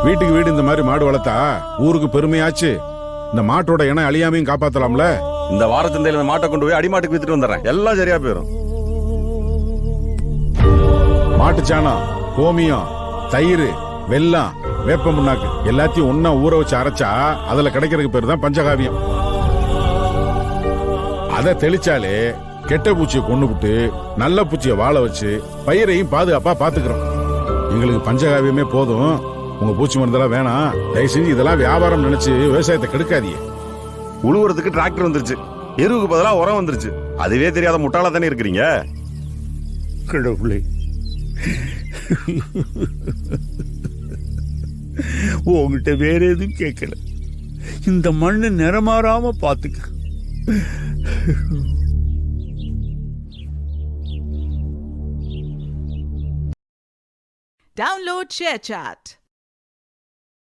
வீட்டுக்கு வீடு இந்த மாதிரி மாடு வளர்த்தா ஊருக்கு பெருமையாச்சு. இந்த மாட்டோட இனம் அழியாமையும் காப்பாத்தலாம்ல. இந்த வாரச்சந்தையில இந்த மாட்டை கொண்டு போய் அடிமாட்டுக்கு வித்துட்டு வந்துடுறேன், எல்லாம் சரியா போயிடும். மாட்டுச்சாணம், கோமியம், தயிர், வெல்லம், வேப்ப முன்னாக்கு எல்லாத்தையும் ஒன்னா ஊற வச்சு அரைச்சா அதுல கிடைக்கிறதுக்கு பேர் தான் பஞ்சகாவியம். அதை தெளிச்சாலே கெட்ட பூச்சியை கொண்டுபிட்டு நல்ல பூச்சியை வாழ வச்சு பயிரையும் பாதுகாப்பா பாத்துக்கிறோம். எங்களுக்கு பஞ்சகாவியமே போதும், உங்க பூச்சி மருந்தெல்லாம் வேணாம். தயவு செஞ்சு இதெல்லாம் வியாபாரம் நினைச்சு விவசாயத்தை கெடுக்காதீங்க. உழுவுறதுக்கு டிராக்டர் வந்துருச்சு, எருவுக்கு பதிலா உரம் வந்துருச்சு. அதுவே தெரியாத முட்டாளா தானே இருக்கிறீங்க. கடவுளே, உங்ககிட்ட வேற எதுவும் கேட்கல. இந்த மண்ணு நிறமாறாம பாத்துக்க. Download ShareChat.